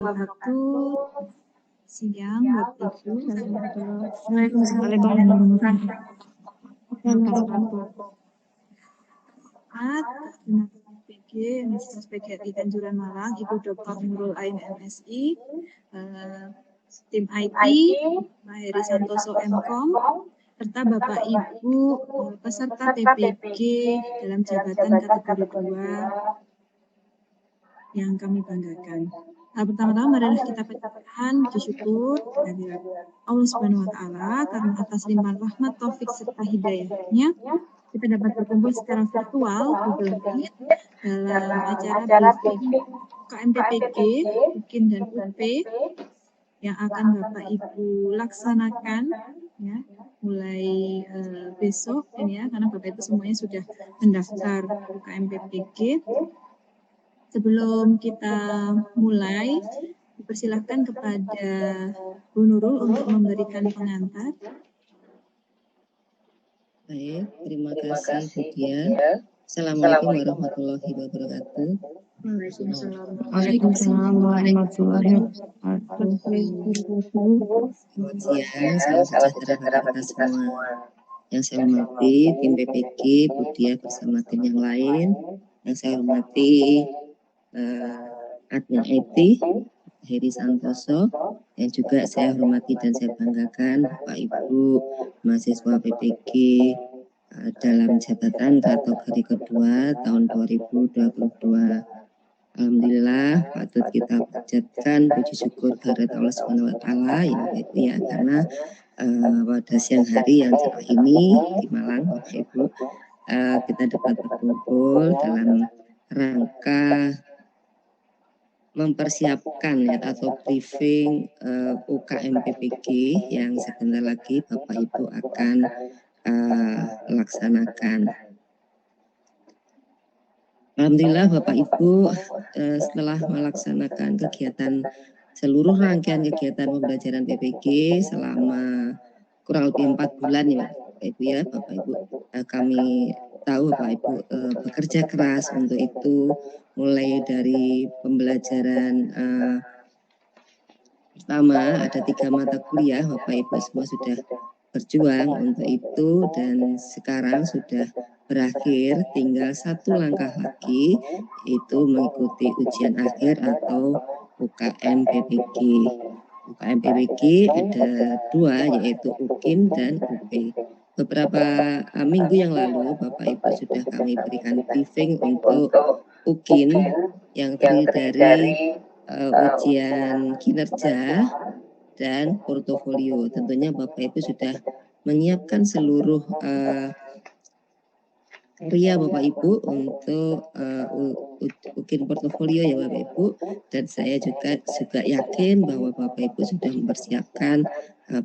wabarakatuh. Siang, Bapak Ibu. Waalaikumsalam warahmatullahi wabarakatuh. PG, Universitas PGRI Tanjuran Malang, Ibu Dr. Nurul Ain MSI, tim IT, Pak Heri Santoso MKOM, serta Bapak Ibu peserta TPG dalam jabatan kategori 2 yang kami banggakan. Pertama-tama marilah kita panjatkan puji syukur kehadirat Allah Subhanahu wa taala karena atas limpahan rahmat taufik serta hidayahnya kita dapat berkumpul secara virtual Google Meet dalam acara briefing KMPPG, UKIN dan UP yang akan Bapak Ibu laksanakan ya mulai besok ya karena Bapak Ibu semuanya sudah mendaftar KMPPG. Sebelum kita mulai, dipersilahkan kepada Bu Nurul untuk memberikan pengantar. Baik, terima kasih Bu Dia. Assalamualaikum warahmatullahi wabarakatuh. Waalaikumsalam warahmatullahi wabarakatuh. Selamat siang, salam sejahtera bagi kita semua. Yang saya hormati tim PPG, Bu Dia bersama tim yang lain. Yang saya hormati admin IT, Heri Santoso, yang juga saya hormati dan saya banggakan Bapak Ibu mahasiswa PPG dalam jabatan kategori kedua tahun 2022. Alhamdulillah patut kita panjatkan puji syukur kehadirat Allah Subhanahu wa taala ya karena pada siang hari yang cerah ini di Malang Bapak Ibu kita dapat berkumpul dalam rangka mempersiapkan ya atau briefing UKM PPG yang sebentar lagi Bapak Ibu akan laksanakan. Alhamdulillah Bapak Ibu setelah melaksanakan kegiatan seluruh rangkaian kegiatan pembelajaran PPG selama kurang lebih 4 bulan ya Bapak Ibu ya Bapak Ibu kami tahu Bapak Ibu bekerja keras untuk itu mulai dari pembelajaran pertama ada 3 mata kuliah Bapak Ibu semua sudah berjuang untuk itu dan sekarang sudah berakhir tinggal 1 langkah lagi itu mengikuti ujian akhir atau UKM PPG. UKM PPG ada 2 yaitu UKIN dan UP. Beberapa minggu yang lalu Bapak Ibu sudah kami berikan briefing untuk UKIN yang terdiri dari ujian kinerja dan portofolio. Tentunya Bapak Ibu sudah menyiapkan seluruh karya Bapak Ibu untuk UKIN portofolio ya Bapak Ibu, dan saya juga yakin bahwa Bapak Ibu sudah mempersiapkan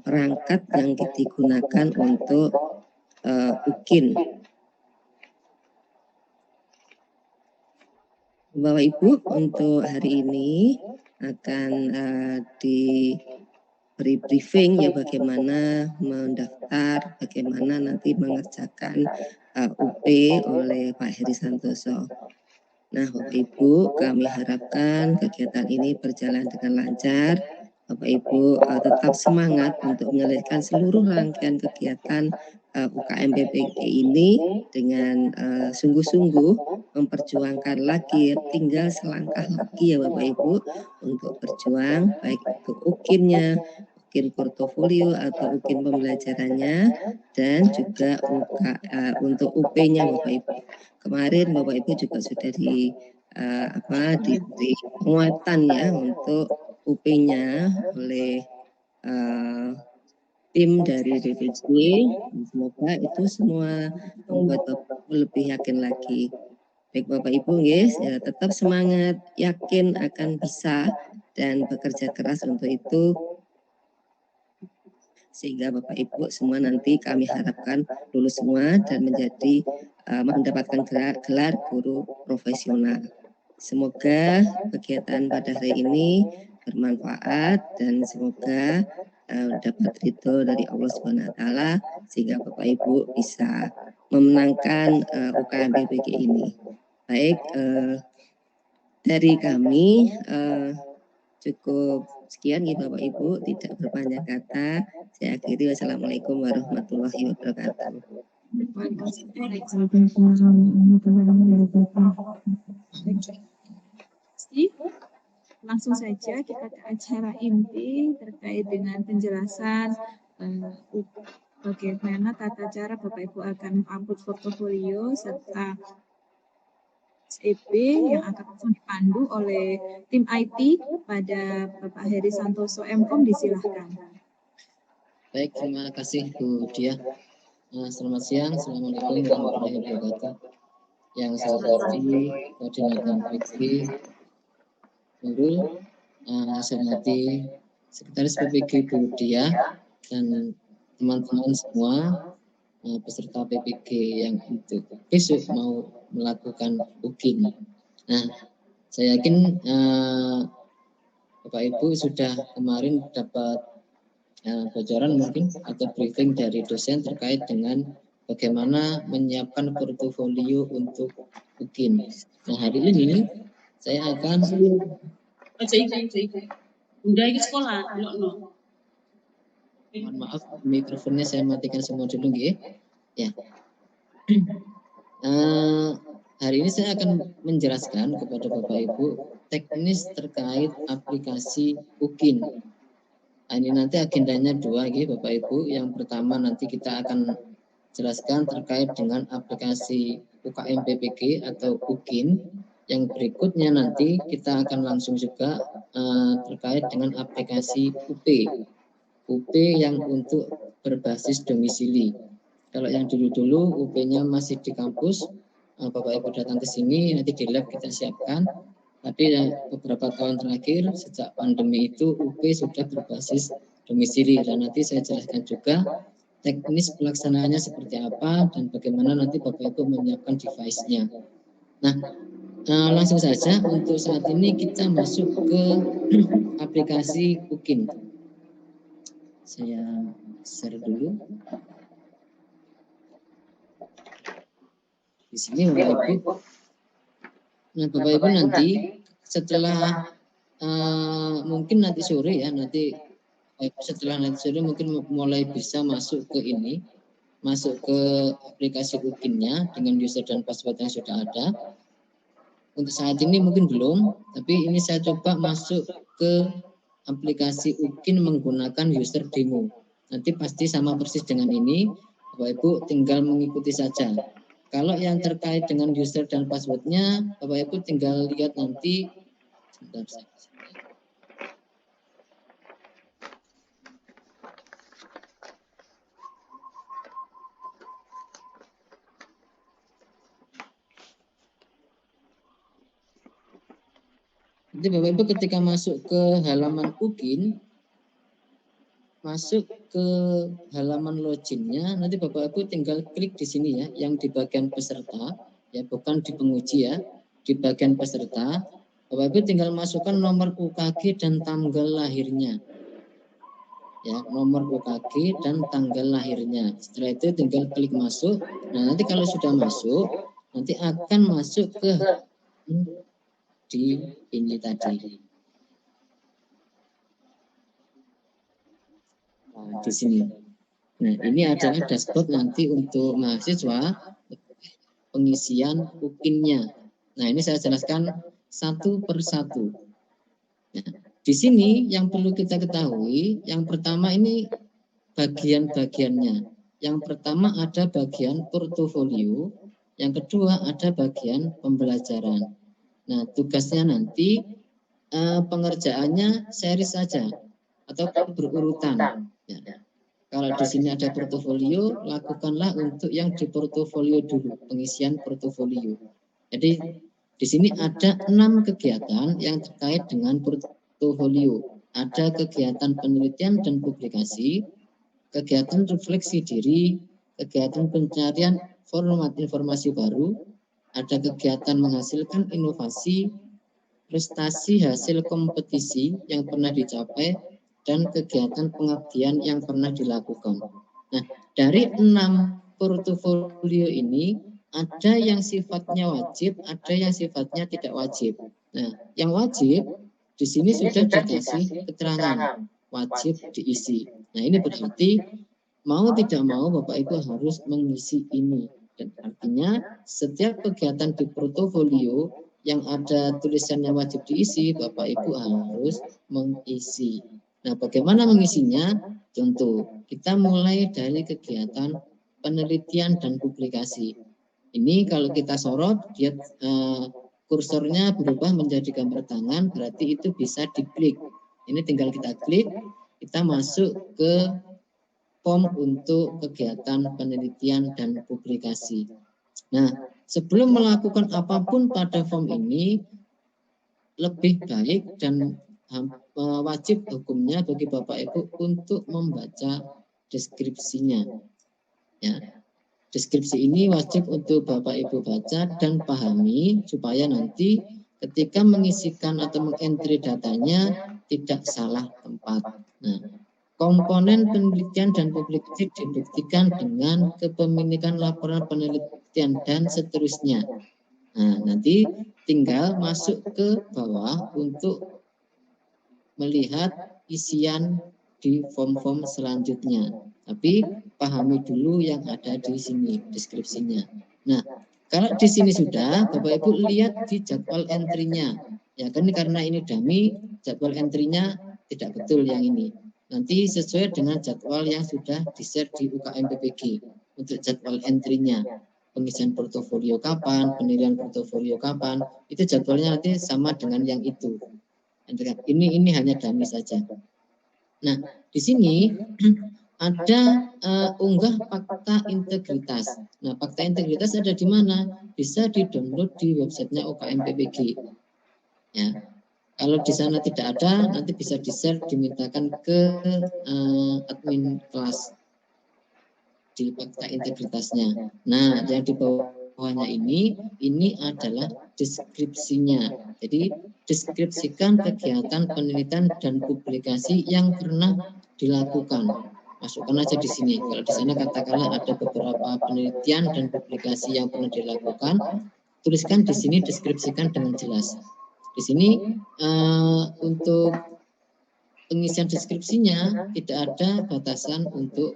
perangkat yang digunakan untuk UKIN. Bapak Ibu untuk hari ini akan diberi briefing ya bagaimana mendaftar, bagaimana nanti mengerjakan UP oleh Pak Heri Santoso. Nah Bapak Ibu kami harapkan kegiatan ini berjalan dengan lancar. Bapak Ibu tetap semangat untuk menyelesaikan seluruh rangkaian kegiatan UKM PPG ini dengan sungguh-sungguh memperjuangkan lagi, tinggal selangkah lagi ya Bapak Ibu untuk berjuang baik itu UKIN-nya, UKIN portofolio atau UKIN pembelajarannya dan juga untuk UP-nya Bapak Ibu. Kemarin Bapak Ibu juga sudah diberi penguatan ya untuk UP-nya oleh tim dari PPG. Semoga itu semua membuat Bapak Ibu lebih yakin lagi. Baik Bapak Ibu guys, ya, tetap semangat, yakin akan bisa dan bekerja keras untuk itu sehingga Bapak Ibu semua nanti kami harapkan lulus semua dan menjadi mendapatkan gelar guru profesional. Semoga kegiatan pada hari ini bermanfaat dan semoga dapat ridho dari Allah Subhanahu wa taala sehingga Bapak Ibu bisa memenangkan UKM PPG ini. Baik dari kami Cukup sekian ya Bapak Ibu, tidak berpanjang kata. Saya akhiri, wassalamualaikum warahmatullahi wabarakatuh. Waalaikumsalam warahmatullahi wabarakatuh. Langsung saja kita ke acara inti terkait dengan penjelasan bagaimana tata cara Bapak Ibu akan mengupload portofolio serta SEP yang akan langsung dipandu oleh tim IT pada Bapak Heri Santoso MKOM. Disilahkan. Baik, terima kasih Bu Dia. Selamat siang, Assalamualaikum warahmatullahi wabarakatuh. Yang saya hormati Koordinator PPG Nurul, saya hormati Sekretaris PPG Bu Dia, dan teman-teman semua peserta PPG yang untuk besok mau melakukan UGIN. Nah, saya yakin Bapak Ibu sudah kemarin dapat bocoran mungkin atau briefing dari dosen terkait dengan bagaimana menyiapkan portofolio untuk UGIN. Nah, hari ini saya akan mohon maaf, mikrofonnya saya matikan semua dulu ya. Hari ini saya akan menjelaskan kepada Bapak Ibu teknis terkait aplikasi UGIN. Ini nanti agendanya dua Bapak Ibu. Yang pertama nanti kita akan jelaskan terkait dengan aplikasi UKM PPG atau UGIN. Yang berikutnya nanti kita akan langsung juga terkait dengan aplikasi UP yang untuk berbasis domisili. Kalau yang dulu UP-nya masih di kampus, Bapak Ibu datang ke sini, nanti di lab kita siapkan. Tapi beberapa tahun terakhir sejak pandemi itu UP sudah berbasis domisili, dan nanti saya jelaskan juga teknis pelaksanaannya seperti apa dan bagaimana nanti Bapak Ibu menyiapkan device-nya. Nah, langsung saja untuk saat ini kita masuk ke aplikasi UGIN. Saya share dulu. Di sini Bapak Ibu. Nah, Bapak Ibu nanti setelah mungkin nanti sore ya, setelah nanti sore mungkin mulai bisa masuk ke ini, masuk ke aplikasi UGIN-nya dengan user dan password yang sudah ada. Untuk saat ini mungkin belum, tapi ini saya coba masuk ke aplikasi UGIN menggunakan user demo. Nanti pasti sama persis dengan ini, Bapak Ibu tinggal mengikuti saja. Kalau yang terkait dengan user dan passwordnya, Bapak Ibu tinggal lihat nanti. Sebentar saya. Jadi Bapak Ibu ketika masuk ke halaman UGIN, masuk ke halaman loginnya, nanti Bapak Ibu tinggal klik di sini ya, yang di bagian peserta, ya bukan di penguji ya, di bagian peserta, Bapak Ibu tinggal masukkan nomor UKG dan tanggal lahirnya, ya nomor UKG dan tanggal lahirnya. Setelah itu tinggal klik masuk. Nah nanti kalau sudah masuk, nanti akan masuk ke di ini tadi. Nah, di sini. Nah, ini adalah dashboard nanti untuk mahasiswa pengisian UGIN-nya. Nah, ini saya jelaskan satu per satu. Nah, di sini yang perlu kita ketahui, yang pertama ini bagian-bagiannya. Yang pertama ada bagian portofolio, yang kedua ada bagian pembelajaran. Nah, tugasnya nanti pengerjaannya seri saja atau berurutan. Ya. Kalau di sini ada portofolio, lakukanlah untuk yang di portofolio dulu, pengisian portofolio. Jadi di sini ada 6 kegiatan yang terkait dengan portofolio. Ada kegiatan penelitian dan publikasi, kegiatan refleksi diri, kegiatan pencarian format informasi baru, ada kegiatan menghasilkan inovasi, prestasi hasil kompetisi yang pernah dicapai, dan kegiatan pengabdian yang pernah dilakukan. Nah, dari 6 portofolio ini, ada yang sifatnya wajib, ada yang sifatnya tidak wajib. Nah, yang wajib di sini sudah dikasih keterangan wajib diisi. Nah, ini berarti mau tidak mau Bapak Ibu harus mengisi ini. Dan artinya setiap kegiatan di portofolio yang ada tulisannya wajib diisi, Bapak Ibu harus mengisi. Nah, bagaimana mengisinya? Tentu kita mulai dari kegiatan penelitian dan publikasi. Ini kalau kita sorot, dia kursornya berubah menjadi gambar tangan, berarti itu bisa diklik. Ini tinggal kita klik, kita masuk ke form untuk kegiatan penelitian dan publikasi. Nah, sebelum melakukan apapun pada form ini, lebih baik dan wajib hukumnya bagi Bapak Ibu untuk membaca deskripsinya. Ya, deskripsi ini wajib untuk Bapak Ibu baca dan pahami supaya nanti ketika mengisikan atau mengentry datanya tidak salah tempat. Nah, komponen penelitian dan publikasi dibuktikan dengan kepemilikan laporan penelitian dan seterusnya. Nah, nanti tinggal masuk ke bawah untuk melihat isian di form-form selanjutnya. Tapi pahami dulu yang ada di sini deskripsinya. Nah, kalau di sini sudah, Bapak Ibu lihat di jadwal entry-nya. Ya kan karena ini dummy, jadwal entry-nya tidak betul yang ini. Nanti sesuai dengan jadwal yang sudah di-share di UKM PPG untuk jadwal entry-nya. Pengisian portofolio kapan, penilaian portofolio kapan, itu jadwalnya nanti sama dengan yang itu. Ini hanya dummy saja. Nah, di sini ada unggah fakta integritas. Nah, fakta integritas ada di mana? Bisa di-download di websitenya UKM PPG. Ya. Kalau di sana tidak ada, nanti bisa di-share, dimintakan ke admin kelas di fakta integritasnya. Nah, yang di bawahnya ini adalah deskripsinya. Jadi, deskripsikan kegiatan penelitian dan publikasi yang pernah dilakukan. Masukkan aja di sini. Kalau di sana katakanlah ada beberapa penelitian dan publikasi yang pernah dilakukan, tuliskan di sini, deskripsikan dengan jelas. Di sini untuk pengisian deskripsinya tidak ada batasan untuk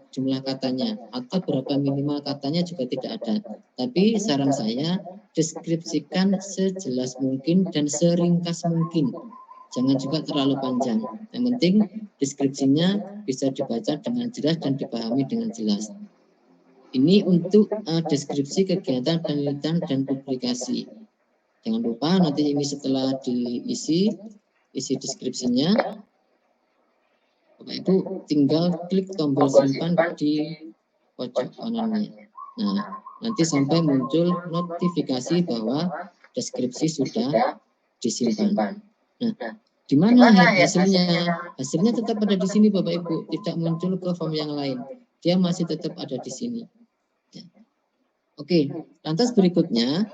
jumlah katanya atau berapa minimal katanya juga tidak ada. Tapi saran saya deskripsikan sejelas mungkin dan seringkas mungkin. Jangan juga terlalu panjang. Yang penting deskripsinya bisa dibaca dengan jelas dan dipahami dengan jelas. Ini untuk deskripsi kegiatan penelitian dan publikasi. Jangan lupa nanti ini setelah diisi deskripsinya, Bapak Ibu tinggal klik tombol simpan di pojok kanannya. Nah, nanti sampai muncul notifikasi bahwa deskripsi sudah disimpan. Nah, di mana hasilnya? Hasilnya tetap ada di sini Bapak Ibu, tidak muncul ke form yang lain. Dia masih tetap ada di sini. Ya. Oke, lantas berikutnya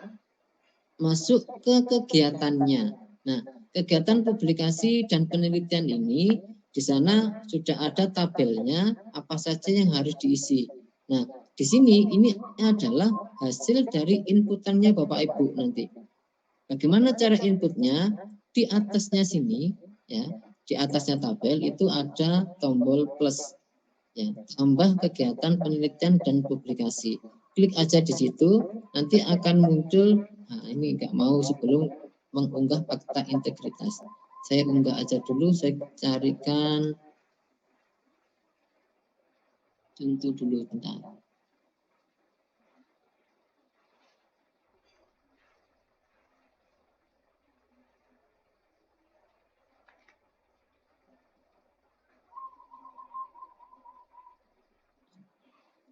masuk ke kegiatannya. Nah, kegiatan publikasi dan penelitian ini di sana sudah ada tabelnya apa saja yang harus diisi. Nah, di sini ini adalah hasil dari inputannya Bapak Ibu nanti. Bagaimana cara inputnya? Di atasnya sini, ya, di atasnya tabel itu ada tombol plus, ya, tambah kegiatan penelitian dan publikasi. Klik aja di situ, nanti akan muncul. Nah, ini nggak mau sebelum mengunggah fakta integritas. Saya unggah aja dulu, saya carikan contoh dulu bentar.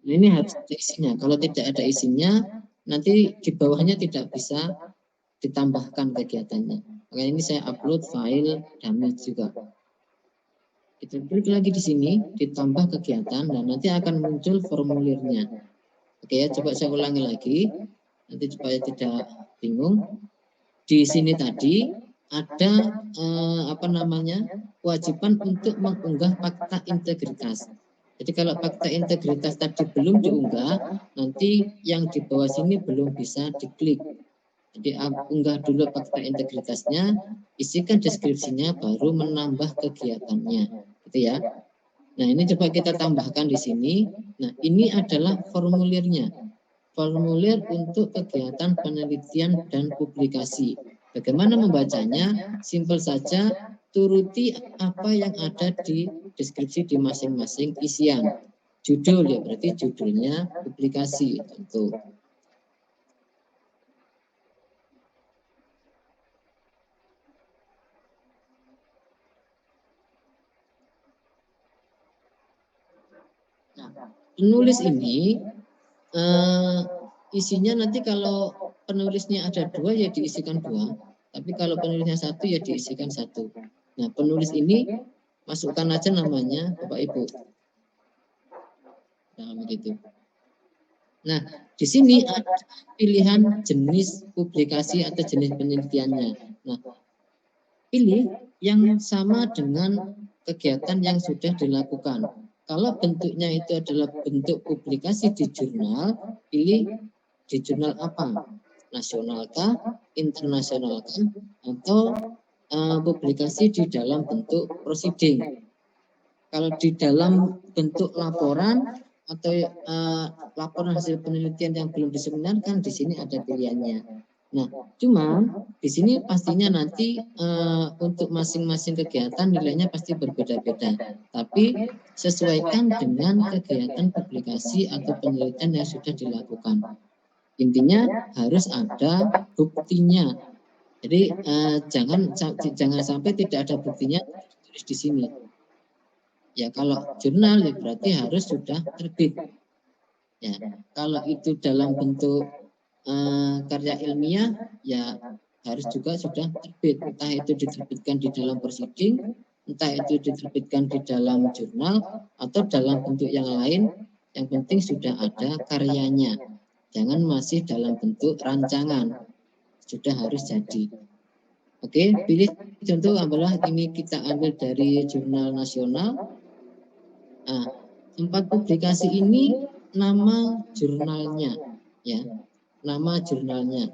Nah, ini harus ada isinya. Kalau tidak ada isinya, nanti di bawahnya tidak bisa ditambahkan kegiatannya. Makanya ini saya upload file dummy juga. Kita klik lagi di sini, ditambah kegiatan, dan nanti akan muncul formulirnya. Oke ya, coba saya ulangi lagi, nanti supaya tidak bingung. Di sini tadi ada kewajiban untuk mengunggah fakta integritas. Jadi kalau fakta integritas tadi belum diunggah, nanti yang di bawah sini belum bisa diklik. Jadi unggah dulu fakta integritasnya, isikan deskripsinya, baru menambah kegiatannya, gitu ya. Nah, ini coba kita tambahkan di sini. Nah, ini adalah formulirnya. Formulir untuk kegiatan penelitian dan publikasi. Bagaimana membacanya? Simpel saja, turuti apa yang ada di deskripsi di masing-masing isian. Judul ya berarti judulnya publikasi tentu. Nah, penulis ini isinya nanti kalau penulisnya ada 2 ya diisikan 2, tapi kalau penulisnya 1 ya diisikan 1. Nah, penulis ini masukkan aja namanya Bapak Ibu. Nah, begitu. Nah, di sini ada pilihan jenis publikasi atau jenis penelitiannya. Nah, pilih yang sama dengan kegiatan yang sudah dilakukan. Kalau bentuknya itu adalah bentuk publikasi di jurnal, pilih di jurnal apa? Nasionalkah, internasionalkah, atau publikasi di dalam bentuk proceeding. Kalau di dalam bentuk laporan atau laporan hasil penelitian yang belum diseminarkan, di sini ada pilihannya. Nah, cuma di sini pastinya nanti untuk masing-masing kegiatan nilainya pasti berbeda-beda. Tapi sesuaikan dengan kegiatan publikasi atau penelitian yang sudah dilakukan. Intinya harus ada buktinya. Jadi jangan sampai tidak ada buktinya tulis di sini. Ya kalau jurnal ya berarti harus sudah terbit. Ya kalau itu dalam bentuk karya ilmiah ya harus juga sudah terbit, entah itu diterbitkan di dalam proceeding, entah itu diterbitkan di dalam jurnal atau dalam bentuk yang lain, yang penting sudah ada karyanya, jangan masih dalam bentuk rancangan, sudah harus jadi. Oke, pilih contoh ambillah ini kita ambil dari jurnal nasional. Nah, tempat publikasi ini nama jurnalnya ya. Nama jurnalnya.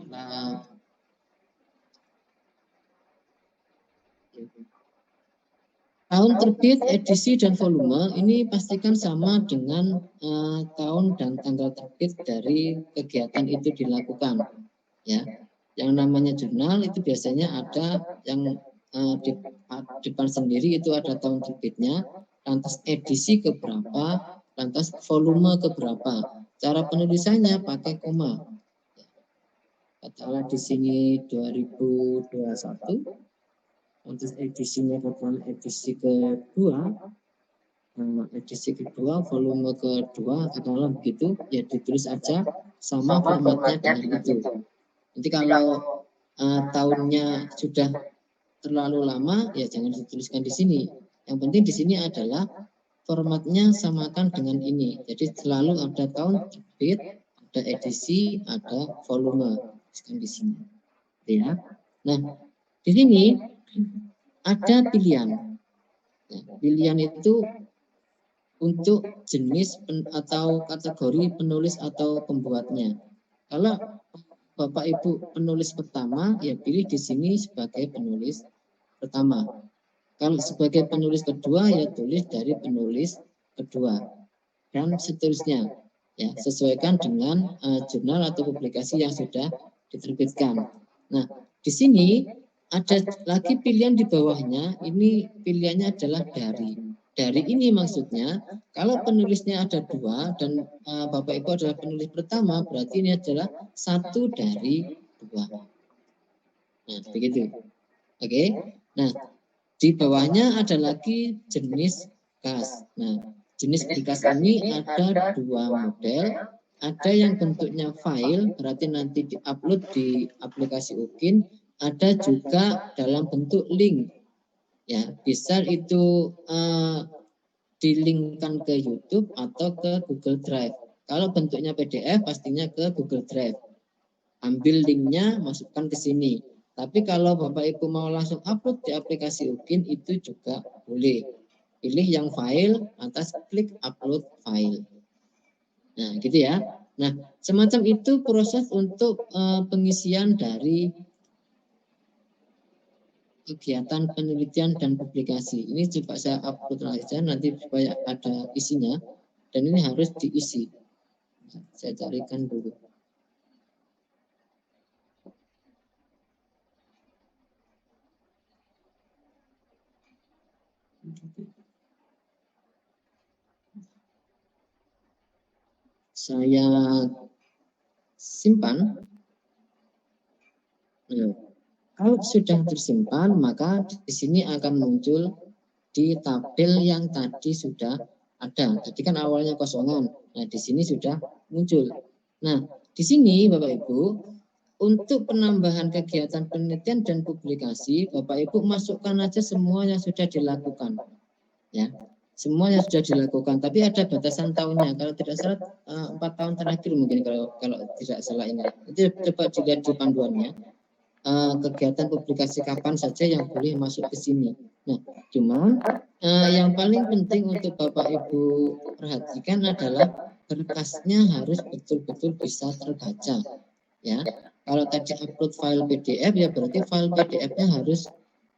Nah, tahun terbit, edisi, dan volume ini pastikan sama dengan tahun dan tanggal terbit dari kegiatan itu dilakukan. Ya, yang namanya jurnal itu biasanya ada yang di depan sendiri itu ada tahun terbitnya, lantas edisi keberapa, lantas volume keberapa. Cara penulisannya pakai koma. Katakanlah di sini 2021, lantas edisinya kebetulan edisi kedua, volume kedua, katakanlah begitu, ya ditulis aja sama formatnya dengan itu. Nanti kalau tahunnya sudah terlalu lama, ya jangan dituliskan di sini. Yang penting di sini adalah formatnya samakan dengan ini. Jadi selalu ada tahun terbit, ada edisi, ada volume. Tuliskan di sini. Ya. Nah, di sini ada pilihan. Nah, pilihan itu untuk jenis atau kategori penulis atau pembuatnya. Kalau Bapak Ibu penulis pertama, ya pilih di sini sebagai penulis pertama. Kalau sebagai penulis kedua, ya tulis dari penulis kedua. Dan seterusnya. Ya, sesuaikan dengan jurnal atau publikasi yang sudah diterbitkan. Nah, di sini ada lagi pilihan di bawahnya, ini pilihannya adalah dari. Dari ini maksudnya, kalau penulisnya ada 2 dan Bapak Ibu adalah penulis pertama, berarti ini adalah 1 dari 2. Nah, begitu. Oke. Nah, di bawahnya ada lagi jenis kas. Nah, jenis berkas ini ada 2 model. Ada yang bentuknya file, berarti nanti diupload di aplikasi UKIN. Ada juga dalam bentuk link. Ya, bisa itu dilinkkan ke YouTube atau ke Google Drive. Kalau bentuknya PDF, pastinya ke Google Drive. Ambil linknya, masukkan ke sini. Tapi kalau Bapak Ibu mau langsung upload di aplikasi UKIN, itu juga boleh. pilih yang file, atas klik upload file. Nah, gitu ya. Nah, semacam itu proses untuk pengisian dari kegiatan penelitian dan publikasi. Ini coba saya upload saja nanti supaya ada isinya, dan ini harus diisi. Saya carikan dulu. Saya simpan. Nah, kalau sudah tersimpan, maka di sini akan muncul di tabel yang tadi sudah ada. Tadi kan awalnya kosongan. Nah, di sini sudah muncul. Nah, di sini Bapak Ibu, untuk penambahan kegiatan penelitian dan publikasi, Bapak Ibu masukkan aja semua yang sudah dilakukan. Ya, semua yang sudah dilakukan. Tapi ada batasan tahunnya. Kalau tidak salah 4 tahun terakhir mungkin kalau tidak salah ini. Itu coba dilihat di panduannya. Kegiatan publikasi kapan saja yang boleh masuk ke sini. Nah, cuma yang paling penting untuk Bapak Ibu perhatikan adalah berkasnya harus betul-betul bisa terbaca. Ya, kalau tadi upload file PDF ya berarti file PDF-nya harus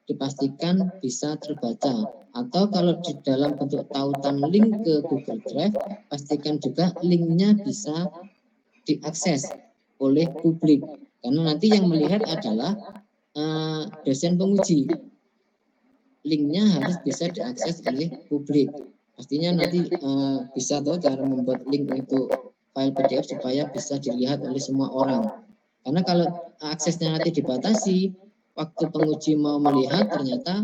dipastikan bisa terbaca. Atau kalau di dalam bentuk tautan link ke Google Drive, pastikan juga linknya bisa diakses oleh publik. Karena nanti yang melihat adalah dosen penguji. Linknya harus bisa diakses oleh publik. Pastinya nanti bisa tahu cara membuat link untuk file PDF supaya bisa dilihat oleh semua orang. Karena kalau aksesnya nanti dibatasi, waktu penguji mau melihat ternyata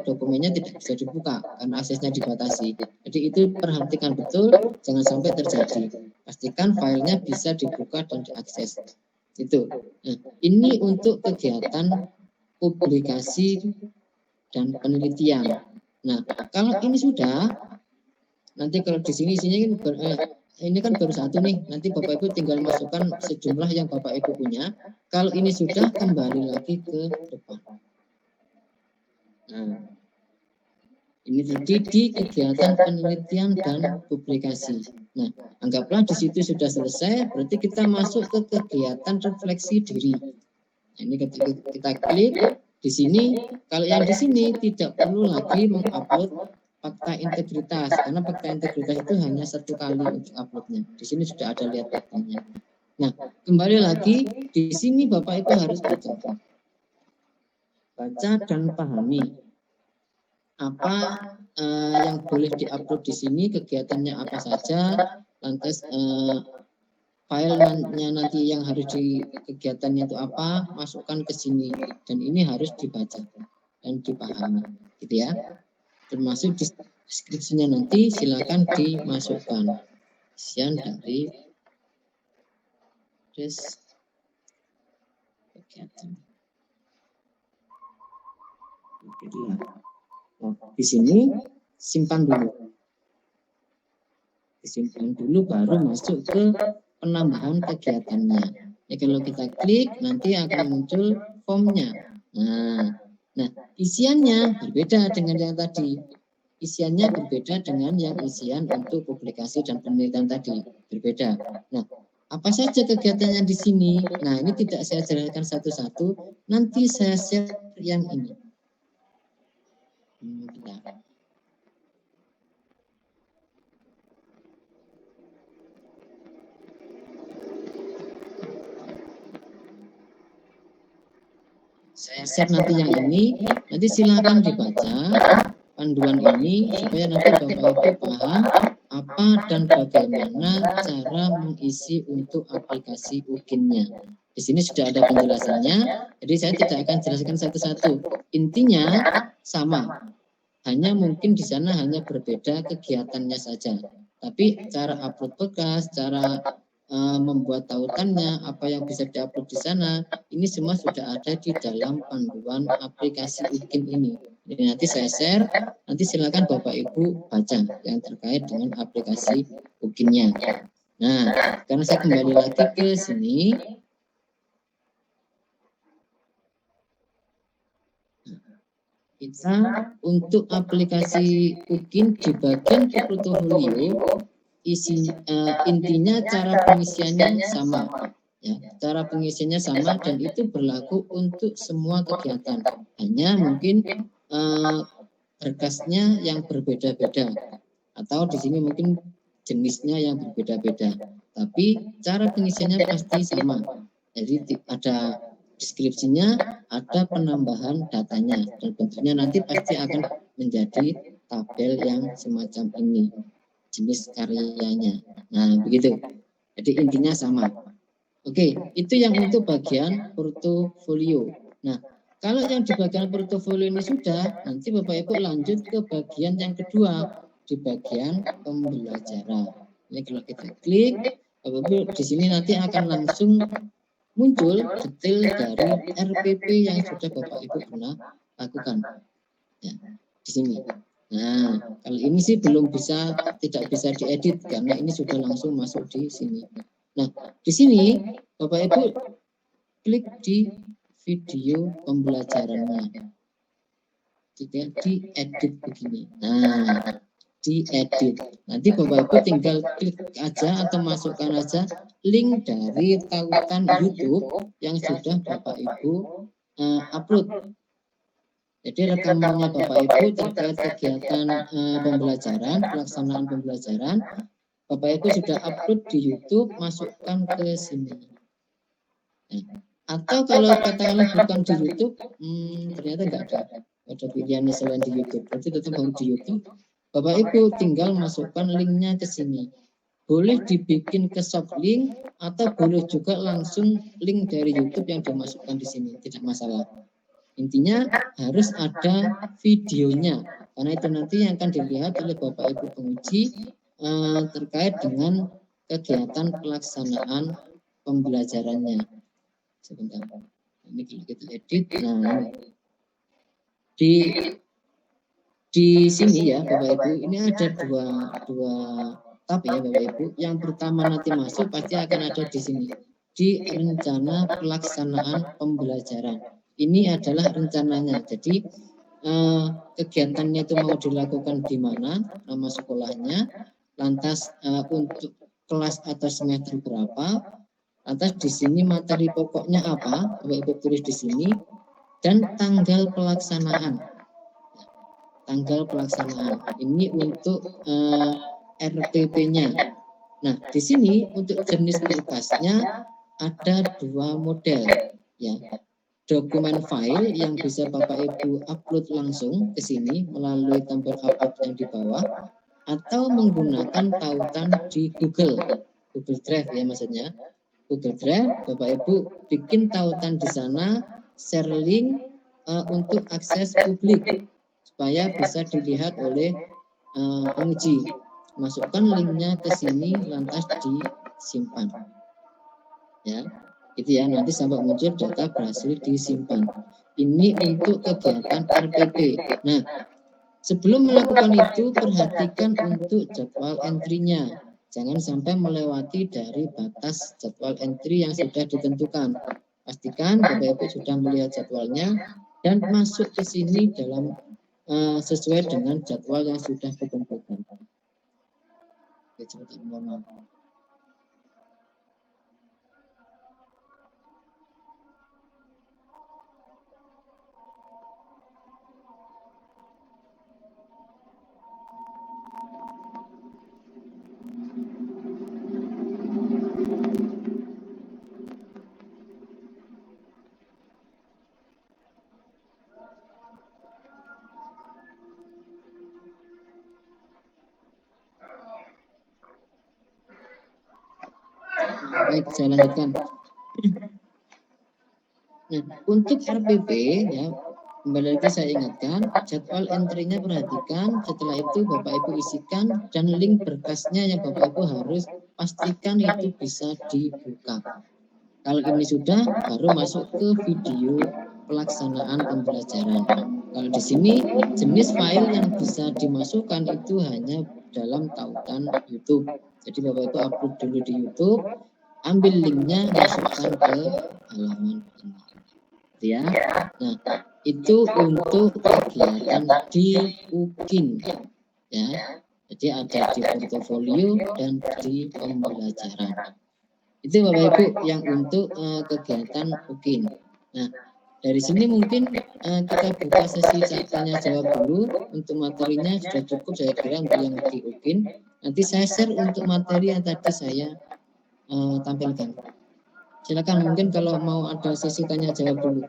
dokumennya tidak bisa dibuka karena aksesnya dibatasi. Jadi itu perhatikan betul, jangan sampai terjadi. Pastikan filenya bisa dibuka dan diakses. Itu. Nah, ini untuk kegiatan publikasi dan penelitian. Nah, kalau ini sudah, nanti kalau di sini isinya ini kan baru satu nih. Nanti Bapak Ibu tinggal masukkan sejumlah yang Bapak Ibu punya. Kalau ini sudah, kembali lagi ke depan. Nah, ini tadi di kegiatan penelitian dan publikasi. Nah, anggaplah di situ sudah selesai, berarti kita masuk ke kegiatan refleksi diri. Nah, ini ketika kita klik di sini, kalau yang di sini tidak perlu lagi mengupload fakta integritas, karena fakta integritas itu hanya 1 kali untuk uploadnya. Di sini sudah ada lihat faktanya. Nah, kembali lagi di sini Bapak Ibu harus baca dan pahami apa yang boleh diupload di sini, kegiatannya apa saja, lantas filenya nanti yang harus di kegiatannya itu apa, masukkan ke sini, dan ini harus dibaca dan dipahami, gitu ya. Termasuk deskripsinya nanti silakan dimasukkan. Isian dari kegiatan. Nah, di sini simpan dulu. Disimpan dulu baru masuk ke penambahan kegiatannya. Ya, kalau kita klik nanti akan muncul formnya. Nah, isiannya berbeda dengan yang tadi. Isiannya berbeda dengan yang isian untuk publikasi dan penelitian tadi. Berbeda. Nah, apa saja kegiatannya di sini? Nah, ini tidak saya jelaskan satu-satu. Nanti saya share yang ini. Saya share nanti yang ini, nanti silakan dibaca panduan ini supaya nanti Bapak Ibu paham apa dan bagaimana cara mengisi untuk aplikasi UKIN-nya. Di sini sudah ada penjelasannya, jadi saya tidak akan jelaskan satu-satu. Intinya sama, hanya mungkin di sana hanya berbeda kegiatannya saja. Tapi cara upload bekas, cara membuat tautannya, apa yang bisa diupload di sana, ini semua sudah ada di dalam panduan aplikasi UKIN ini. Jadi nanti saya share, nanti silakan Bapak Ibu baca yang terkait dengan aplikasi UKIN-nya. Nah, karena saya kembali lagi ke sini. kita untuk aplikasi UKIN di bagian portofolio intinya cara pengisiannya sama, ya, cara pengisiannya sama dan itu berlaku untuk semua kegiatan. Hanya mungkin berkasnya yang berbeda-beda atau di sini mungkin jenisnya yang berbeda-beda. Tapi cara pengisiannya pasti sama. Jadi ada deskripsinya, ada penambahan datanya dan bentuknya nanti pasti akan menjadi tabel yang semacam ini. Jenis karyanya. Nah, begitu. Jadi intinya sama. Oke, itu yang untuk bagian portofolio. Nah, kalau yang di bagian portofolio ini sudah, nanti Bapak Ibu lanjut ke bagian yang kedua, di bagian pembelajaran. Ini kalau kita klik, Bapak Ibu di sini nanti akan langsung muncul detail dari RPP yang sudah Bapak Ibu pernah lakukan. Ya, di sini. Nah, kalau ini sih belum bisa, tidak bisa diedit karena ini sudah langsung masuk di sini. Nah, di sini Bapak Ibu klik di video pembelajarannya. Tidak diedit begini. Nah, diedit. Nanti Bapak Ibu tinggal klik aja atau masukkan aja link dari tautan YouTube yang sudah Bapak Ibu upload. Jadi rekamannya Bapak Ibu terkait kegiatan pembelajaran, pelaksanaan pembelajaran, Bapak Ibu sudah upload di YouTube, masukkan ke sini. Nah, atau kalau katakanlah bukan di YouTube, ternyata enggak ada pilihannya selain di YouTube. Berarti tetap harus di YouTube. Bapak Ibu tinggal masukkan linknya ke sini. Boleh dibikin ke soft link atau boleh juga langsung link dari YouTube yang dimasukkan di sini, tidak masalah. Intinya harus ada videonya, karena itu nanti yang akan dilihat oleh Bapak Ibu penguji terkait dengan kegiatan pelaksanaan pembelajarannya. Sebentar, ini kita edit. Nah, di sini ya Bapak Ibu, ini ada dua tab ya Bapak Ibu. Yang pertama nanti masuk pasti akan ada di sini, di rencana pelaksanaan pembelajaran. Ini adalah rencananya. Jadi kegiatannya itu mau dilakukan di mana, nama sekolahnya, lantas untuk kelas atau semester berapa, lantas di sini materi pokoknya apa, Bapak Ibu tulis di sini, dan tanggal pelaksanaan. Tanggal pelaksanaan ini untuk RPP-nya. Nah, di sini untuk jenis berkasnya ada dua model, ya. Dokumen file yang bisa Bapak Ibu upload langsung ke sini melalui tombol upload yang di bawah, atau menggunakan tautan di Google Drive ya maksudnya. Google Drive, Bapak Ibu bikin tautan di sana, share link untuk akses publik supaya bisa dilihat oleh penguji. Masukkan linknya ke sini, lantas disimpan. Ya. Itu ya, nanti sampai muncul data berhasil disimpan. Ini untuk kegiatan RPP. Nah, sebelum melakukan itu perhatikan untuk jadwal entry-nya. Jangan sampai melewati dari batas jadwal entry yang sudah ditentukan. Pastikan Bapak Ibu sudah melihat jadwalnya dan masuk ke sini dalam sesuai dengan jadwal yang sudah ditentukan. Oke, sebentar, mohon maaf. Baik, saya lanjutkan. Nah, untuk RPP ya, kembali lagi saya ingatkan, jadwal entry-nya perhatikan, setelah itu Bapak Ibu isikan dan link berkasnya yang Bapak Ibu harus pastikan itu bisa dibuka. Kalau ini sudah, baru masuk ke video pelaksanaan pembelajaran. Kalau di sini jenis file yang bisa dimasukkan itu hanya dalam tautan YouTube. Jadi Bapak Ibu upload dulu di YouTube, ambil linknya, masukkan ke halaman ini. Ya. Nah, itu untuk kegiatan di UKIN ya. Jadi ada di portofolio dan di pembelajaran. Itu Bapak Ibu yang untuk kegiatan UKIN. Nah, dari sini mungkin kita buka sesi tanya jawab dulu. Untuk materinya sudah cukup saya kira untuk yang di UKIN. Nanti saya share untuk materi yang tadi saya tampilkan. Silakan mungkin kalau mau ada sesi tanya jawab dulu.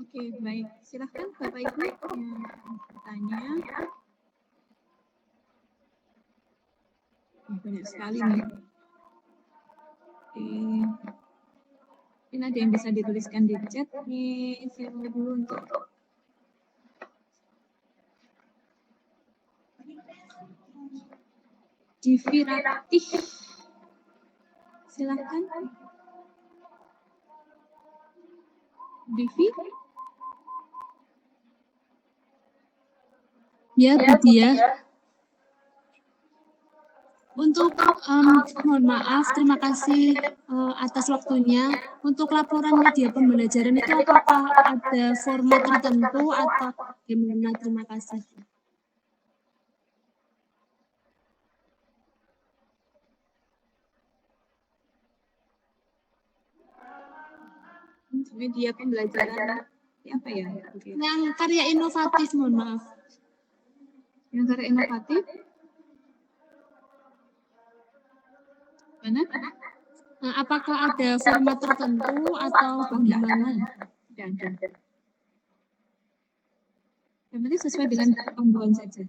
Oke, baik. Silahkan Bapak Ibu yang bertanya. Banyak sekali nih. Oke. Mungkin ada yang bisa dituliskan di chat nih. Saya mau dulu untuk Divi Ratih. Silahkan. Divi. Ya, Budia. Untuk mohon maaf, terima kasih atas waktunya. Untuk laporan media pembelajaran itu apakah ada format tertentu atau gimana? Terima kasih. Media pembelajaran apa ya? Yang karya inovatif, mohon maaf. Yang karya inovatif? Mana? Apakah ada format tertentu atau bagaimana? Tidak ada. Yang penting sesuai dengan pembawaan saja.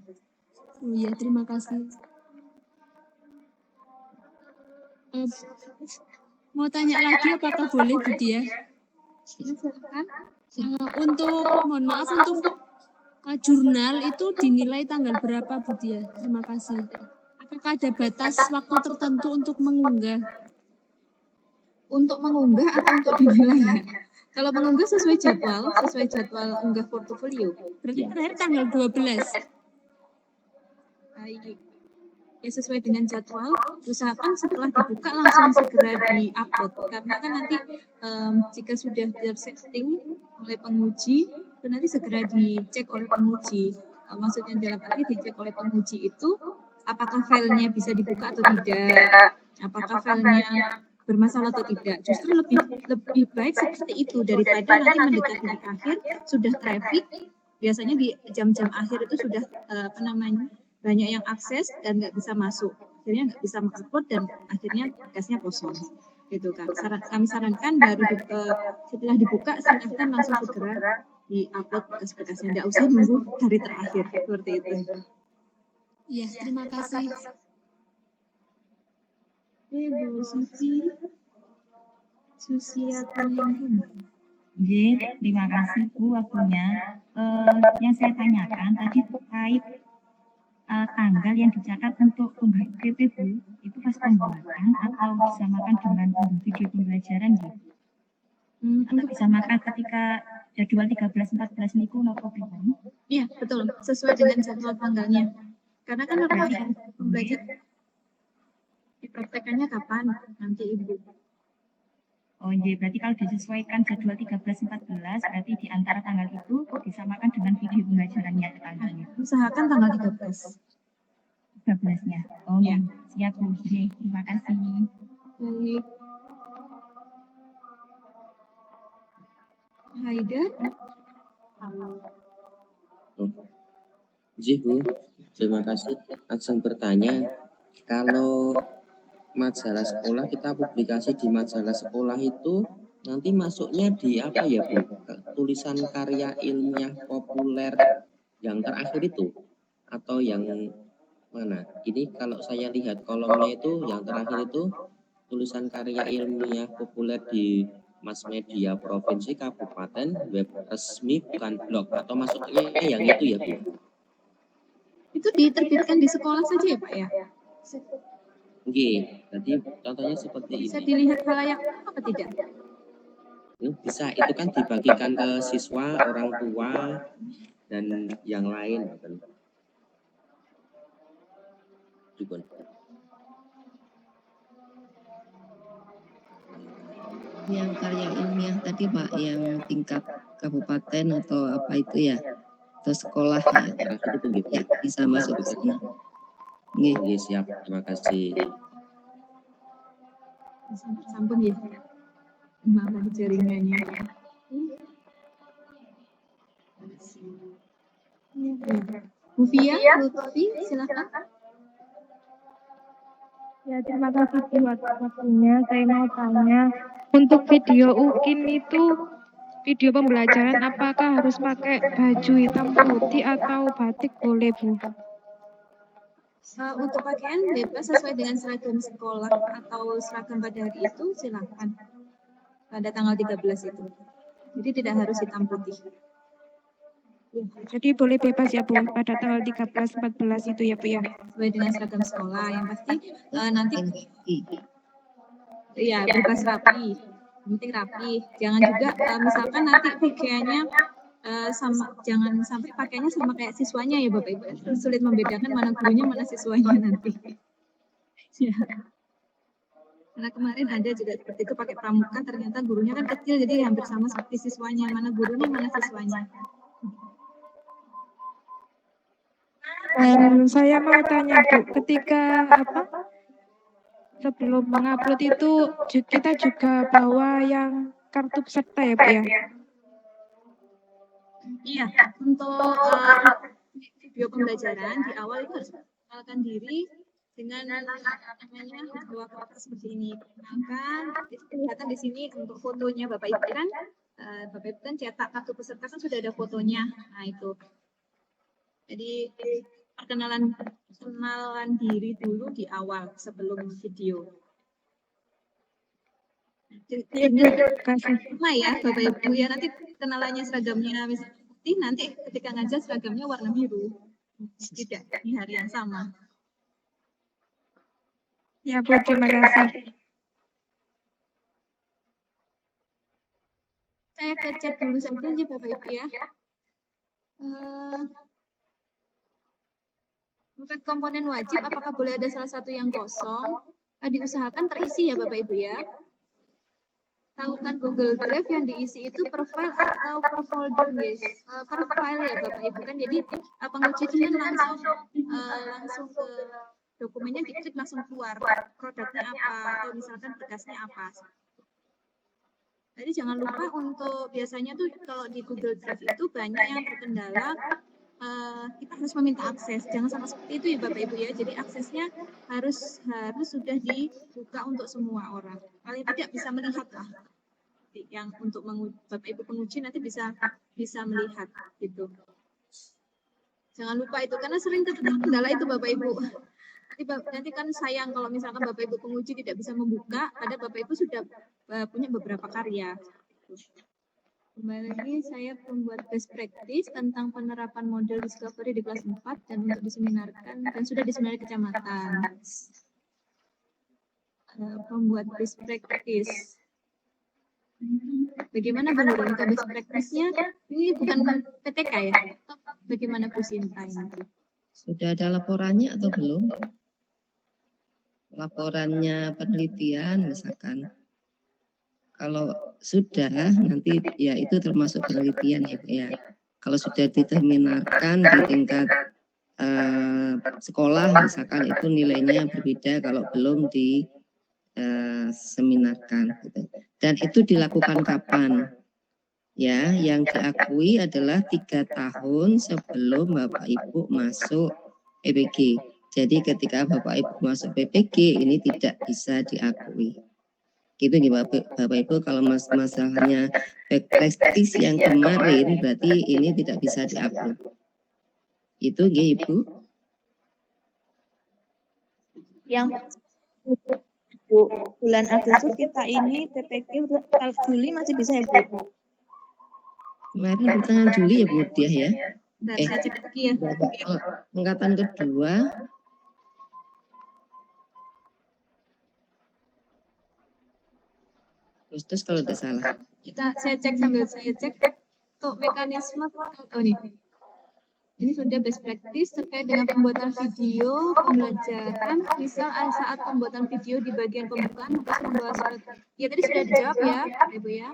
Oh iya, terima kasih. Mau tanya lagi apakah boleh, Budia? Silakan. Untuk mohon maaf untuk jurnal itu dinilai tanggal berapa, Budia? Terima kasih. Apakah ada batas waktu tertentu untuk mengunggah? Untuk mengunggah atau untuk dinilai? Kalau mengunggah sesuai jadwal unggah portofolio. Berarti terakhir tanggal 12. Baik. Ya sesuai dengan jadwal, usahakan setelah dibuka langsung segera di-upload. Karena kan nanti jika sudah tersetting oleh penguji, itu nanti segera dicek oleh penguji. Maksudnya dalam arti dicek oleh penguji itu, apakah filenya bisa dibuka atau tidak, apakah filenya bermasalah atau tidak. Justru lebih baik seperti itu daripada nanti mendekati di akhir sudah traffic. Biasanya di jam-jam akhir itu sudah banyak yang akses dan nggak bisa masuk, akhirnya nggak bisa mengupload dan akhirnya berkasnya kosong, gitu kan. Kami sarankan baru setelah dibuka silahkan langsung segera di-upload berkas-berkasnya, nggak usah nunggu hari terakhir seperti itu. Iya, terima kasih. Bu Susiataningrum. Terima kasih Bu waktunya. Yang saya tanyakan tadi terkait tanggal yang dicatat untuk PP Bu, itu pas pembuatan atau disamakan dengan video pembelajaran Bu? Atau disamakan ketika jadwal 13-14 niku nopo pripun? Iya, betul. Sesuai dengan jadwal tanggalnya. Karena kan pembelajar dipraktekannya kapan nanti Ibu? Oh iya, berarti kalau disesuaikan jadwal 13-14, berarti di antara tanggal itu disamakan dengan video pembelajarannya tanggalnya. Usahakan tanggal 13. 13-nya. Oh ya, siap Bu. Terima kasih. Baik. Haidar. Bu, terima kasih. Langsung bertanya, kalau majalah sekolah kita publikasi di majalah sekolah itu nanti masuknya di apa ya Bu? Tulisan karya ilmiah populer yang terakhir itu atau yang mana? Ini kalau saya lihat kolomnya itu yang terakhir itu tulisan karya ilmiah populer di mass media provinsi kabupaten web resmi bukan blog atau masuknya yang itu ya Bu? Itu diterbitkan di sekolah saja ya Pak ya? Oke, jadi contohnya seperti Bisa ini. dilihat halayak apa tidak? Bisa, itu kan dibagikan ke siswa, orang tua, dan yang lain. Yang karya ilmiah tadi Pak, yang tingkat kabupaten atau apa itu ya, atau sekolah ya, Terakhir itu gitu. ya bisa masuk ke sana. Nggih. Oke, siap. Terima kasih. Sampun ya. Maaf ada jaringannya. Bu Fia, Lutfi, silakan. Ya, terima kasih buat waktunya. Saya mau tanya, untuk video UKIN itu, video pembelajaran apakah harus pakai baju hitam putih atau batik boleh, Bu? Untuk pakaian bebas sesuai dengan seragam sekolah atau seragam pada hari itu silakan. Pada tanggal 13 itu. Jadi tidak harus hitam putih. Jadi boleh bebas ya, Bu, pada tanggal 13, 14 itu ya, Bu ya? Sesuai dengan seragam sekolah. Yang pasti nanti ya bebas rapi. Penting rapi. Jangan juga misalkan nanti pakaiannya sama, jangan sampai pakainya sama kayak siswanya ya Bapak Ibu. Sulit membedakan mana gurunya mana siswanya nanti. Ya. Karena kemarin ada juga seperti itu pakai pramuka, ternyata gurunya kan kecil jadi hampir sama seperti siswanya. Mana gurunya mana siswanya. Saya mau tanya, Bu, ketika sebelum mengupload itu kita juga bawa yang kartu peserta ya, Bu ya? Iya, untuk video pembelajaran di awal itu harus mengenalkan diri dengan namanya dua kertas seperti ini. Perkenalkan, itu kelihatan di sini untuk fotonya Bapak Ibu kan, cetak kartu peserta kan sudah ada fotonya. Nah itu. Jadi perkenalan diri dulu di awal sebelum video. Sama ya Bapak Ibu ya, nanti kenalannya seragamnya misalnya putih, nanti ketika ngajar seragamnya warna biru. Tidak di hari yang sama. Ya, Bu, terima kasih. Saya ke chat dulu saja Bapak Ibu ya. Untuk komponen wajib, apakah boleh ada salah satu yang kosong? Diusahakan terisi ya Bapak Ibu ya. Tahukan Google Drive yang diisi itu per file atau per folder guys. Per file ya Bapak Ibu kan. Jadi penguji itu kan langsung ke dokumennya, diklik langsung keluar produknya apa atau misalkan berkasnya apa. Jadi jangan lupa untuk biasanya tuh kalau di Google Drive itu banyak yang terkendala. Kita harus meminta akses, jangan sama seperti itu ya Bapak Ibu ya. Jadi aksesnya harus sudah dibuka untuk semua orang. Paling tidak bisa melihat lah. Yang untuk Bapak Ibu penguji nanti bisa melihat gitu. Jangan lupa itu karena sering terkendala itu Bapak Ibu. Nanti kan sayang kalau misalkan Bapak Ibu penguji tidak bisa membuka, padahal Bapak Ibu sudah punya beberapa karya. Kembali lagi, saya membuat best practice tentang penerapan model discovery di kelas 4 dan untuk diseminarkan dan sudah diseminari kecamatan. Membuat best practice. Bagaimana Bu Nurul untuk best practice-nya? Ini bukan PTK ya? Bagaimana Bu Sinta ini? Sudah ada laporannya atau belum? Laporannya penelitian misalkan. Kalau sudah nanti ya itu termasuk penelitian ya Pak ya. Kalau sudah diterminarkan di tingkat sekolah misalkan itu nilainya berbeda kalau belum diseminarkan gitu. Dan itu dilakukan kapan? Ya, yang diakui adalah 3 tahun sebelum Bapak Ibu masuk PPG. Jadi ketika Bapak Ibu masuk PPG ini tidak bisa diakui. Gitu nih Bapak Ibu, kalau masalahnya back practice yang kemarin berarti ini tidak bisa diupload. Itu nggih Ibu. Yang bulan Agustus kita ini PPG Juli masih bisa ya Bu? Kemarin di tanggal Juli ya Bu Diah ya. Saya cek lagi ya. Angkatan kedua. Agustus kalau tidak salah. Saya cek sambil saya cek untuk mekanisme nih. Ini sudah best practice terkait dengan pembuatan video pembelajaran. Misal saat pembuatan video di bagian pembukaan harus membahas ya tadi sudah dijawab ya, Ibu ya.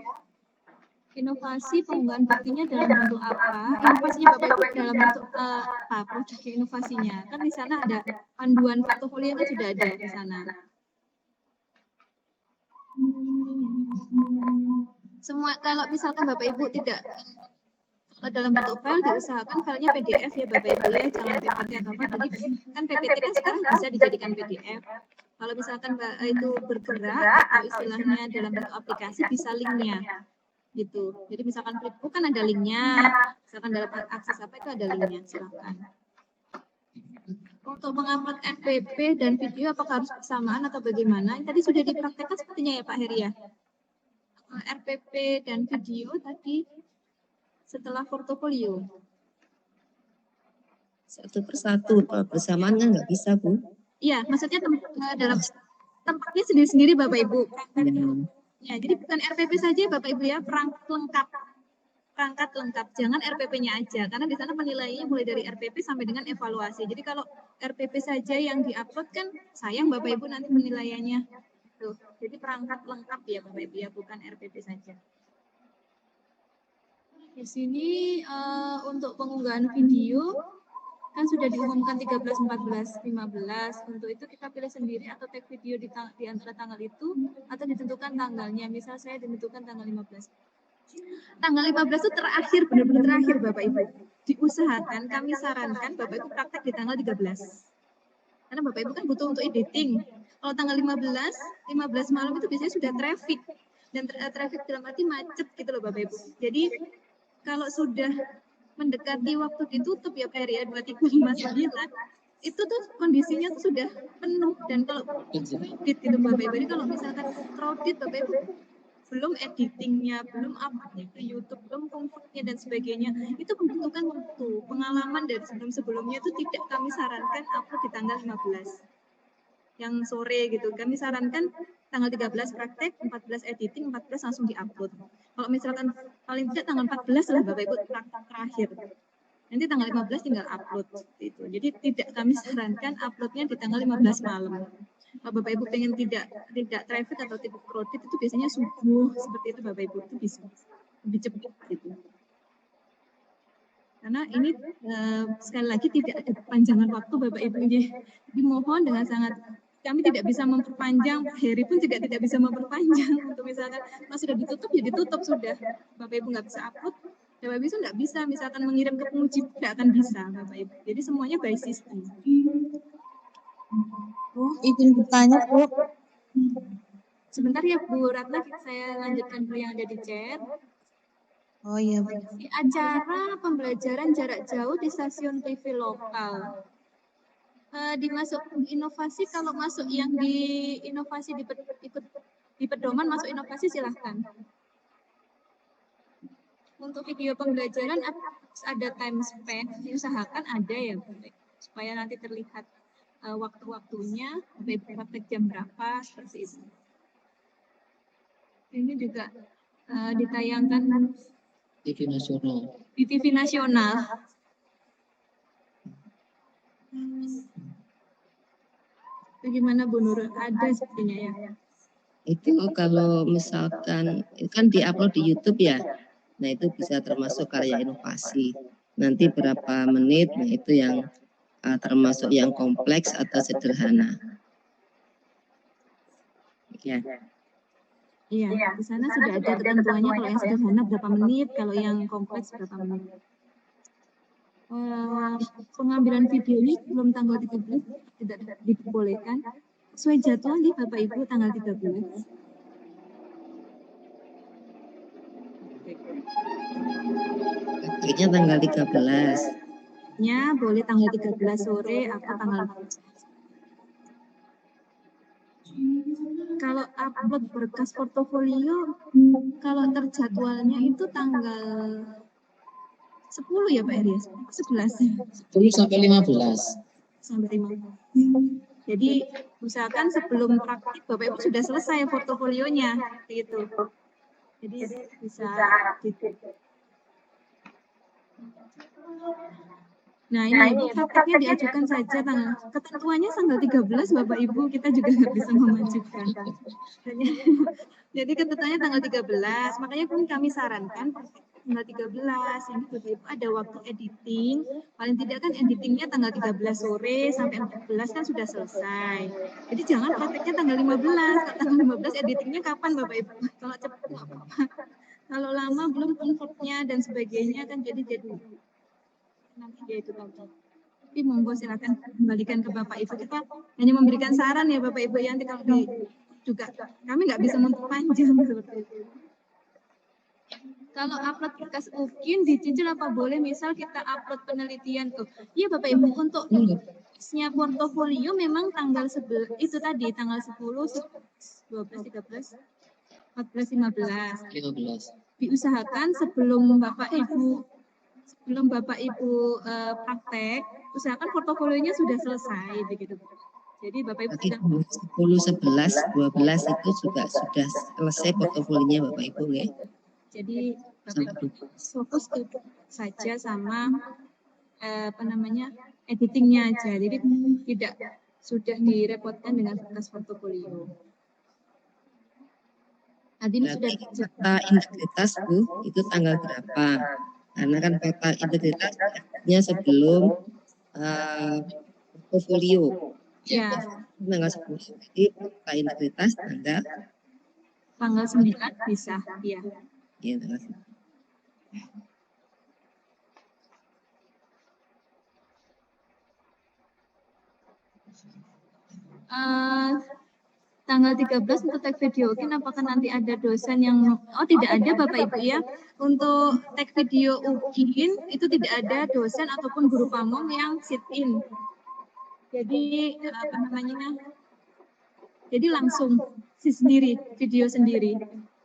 Inovasi penggunaan buktinya dalam bentuk apa? Inovasinya Bapak Ibu dalam bentuk apa? Produk inovasinya. Kan di sana ada panduan portofolio kan sudah ada di sana. Semua kalau misalkan Bapak Ibu tidak dalam bentuk file diusahakan filenya PDF ya Bapak Ibu ya, jangan PPT atau apa. Jadi kan PPT kan sekarang bisa dijadikan PDF. Kalau misalkan itu bergerak atau istilahnya dalam bentuk aplikasi bisa linknya gitu. Jadi misalkan Flipbook kan ada linknya, misalkan dalam akses apa itu ada linknya, silakan. Untuk mengupload FPP dan video apakah harus bersamaan atau bagaimana? Tadi sudah dipraktekkan sepertinya ya Pak Heri ya. RPP dan video tadi setelah portofolio. Satu persatu, kalau bersamaan kan nggak bisa, Bu. Iya, maksudnya dalam tempatnya sendiri-sendiri Bapak Ibu. Ya, jadi bukan RPP saja Bapak Ibu ya, perangkat lengkap. Perangkat lengkap, jangan RPP-nya aja, karena di sana penilaiannya mulai dari RPP sampai dengan evaluasi. Jadi kalau RPP saja yang diupload kan sayang Bapak Ibu nanti penilaiannya. Tuh, jadi perangkat lengkap ya Bapak Ibu ya, bukan RPP saja. Di sini untuk pengunggahan video kan sudah diumumkan 13, 14, 15. Untuk itu kita pilih sendiri atau tag video di antara tanggal itu atau ditentukan tanggalnya. Misal saya ditentukan tanggal 15. Tanggal 15 itu terakhir, benar-benar terakhir Bapak Ibu. Diusahakan, kami sarankan Bapak Ibu praktek di tanggal 13. Karena Bapak Ibu kan butuh untuk editing. Kalau tanggal 15 malam itu biasanya sudah traffic. Dan traffic dalam arti macet gitu loh Bapak Ibu. Jadi kalau sudah mendekati waktu ditutup ya Pak ya 2359 itu tuh kondisinya tuh sudah penuh dan kalau crowded gitu Bapak Ibu. Jadi kalau misalkan crowded Bapak Ibu belum editingnya, belum uploadnya ke YouTube, belum komfortnya dan sebagainya, itu membutuhkan waktu. Pengalaman dari sebelum-sebelumnya itu tidak kami sarankan upload di tanggal 15 yang sore gitu. Kami sarankan tanggal 13 praktek, 14 editing, 14 langsung diupload. Kalau misalkan paling tidak tanggal 14 lah Bapak Ibu praktek terakhir. Nanti tanggal 15 tinggal upload itu. Jadi tidak kami sarankan uploadnya di tanggal 15 malam. Kalau Bapak Ibu pengen tidak traffic atau tidak crowded itu biasanya subuh seperti itu Bapak Ibu itu bisa lebih cepat gitu. Karena ini sekali lagi tidak ada perpanjangan waktu Bapak Ibu. Jadi mohon dengan sangat kami tidak bisa memperpanjang, Pak Heri pun juga tidak bisa memperpanjang. Untuk misalkan mas sudah ditutup ya ditutup sudah. Bapak Ibu nggak bisa upload, Bapak Ibu nggak bisa misalkan mengirim ke penguji tidak akan bisa Bapak Ibu. Jadi semuanya by system. Bu, izin bertanya Bu. Sebentar ya Bu Ratna, saya lanjutkan dulu yang ada di chat. Oh iya Bu. Di acara pembelajaran jarak jauh di stasiun TV lokal. Dimasuk inovasi, kalau masuk yang di inovasi di pedoman masuk inovasi silahkan. Untuk video pembelajaran ada time span, diusahakan ada ya Bu, supaya nanti terlihat waktu-waktunya, praktek jam berapa, seperti itu. Ini juga ditayangkan TV nasional. di TV nasional. Bagaimana Bu Nur? Ada sepertinya ya. Itu kalau misalkan kan diupload di YouTube ya, nah itu bisa termasuk karya inovasi. Nanti berapa menit, nah itu yang termasuk yang kompleks atau sederhana. Ya. Iya, di sana sudah ada ketentuannya kalau yang sederhana berapa menit, kalau yang kompleks berapa menit. Pengambilan videonya sebelum tanggal 13 tidak diperbolehkan. Sesuai jadwal nih Bapak Ibu tanggal 13. Akhirnya tanggal 13. Ya, boleh tanggal 13 sore atau tanggal 14. Kalau upload berkas portofolio, kalau terjadwalnya itu tanggal 10 ya Pak Heri? 11. 10 sampai 15. Sampai 15. Jadi usahakan sebelum praktik Bapak Ibu sudah selesai portofolionya gitu. Jadi bisa gitu. Nah ini prakteknya diajukan saja tanggal, ketentuannya tanggal 13 Bapak Ibu, kita juga nggak bisa memajukan. Jadi ketentuannya tanggal 13, makanya pun kami sarankan tanggal 13, ini Bapak Ibu ada waktu editing, paling tidak kan editingnya tanggal 13 sore sampai 14 kan sudah selesai. Jadi jangan prakteknya tanggal 15, kalau tanggal 15 editingnya kapan Bapak Ibu? Kalau cepat nggak apa-apa. Kalau lama belum convertnya dan sebagainya kan jadi nanti ya itu tadi. Tapi monggo silakan kembalikan ke Bapak Ibu. Kita hanya memberikan saran ya Bapak Ibu, nanti kalau juga kami nggak bisa memperpanjang seperti itu. Kalau upload berkas UKIN dicicil apa boleh? Misal kita upload penelitian tuh. Iya Bapak Ibu, untuk nya portofolio memang tanggal 11 itu tadi tanggal 10, 12, 13, 14, 15. 15. Diusahakan sebelum Bapak Ibu praktek, usahakan portofolionya sudah selesai begitu. Jadi Bapak Ibu Berarti 10, 11, 12 itu juga sudah selesai portofolionya Bapak Ibu ya. Jadi Bapak Ibu fokus saja sama editingnya aja. Jadi tidak sudah direpotkan dengan berkas portofolio. Nanti ini sudah fakta integritas Bu, itu tanggal berapa? Karena kan fakta integritasnya sebelum portofolio. Ya. Tanggal 10. Jadi fakta integritas tanggal 9 bisa, iya. Iya, tanggal 9. Tanggal 13 untuk tag video UKIN, apakah nanti ada dosen yang tidak ada Bapak Ibu ya. Untuk tag video UKIN itu tidak ada dosen ataupun guru pamong yang sit in. Jadi jadi langsung video sendiri.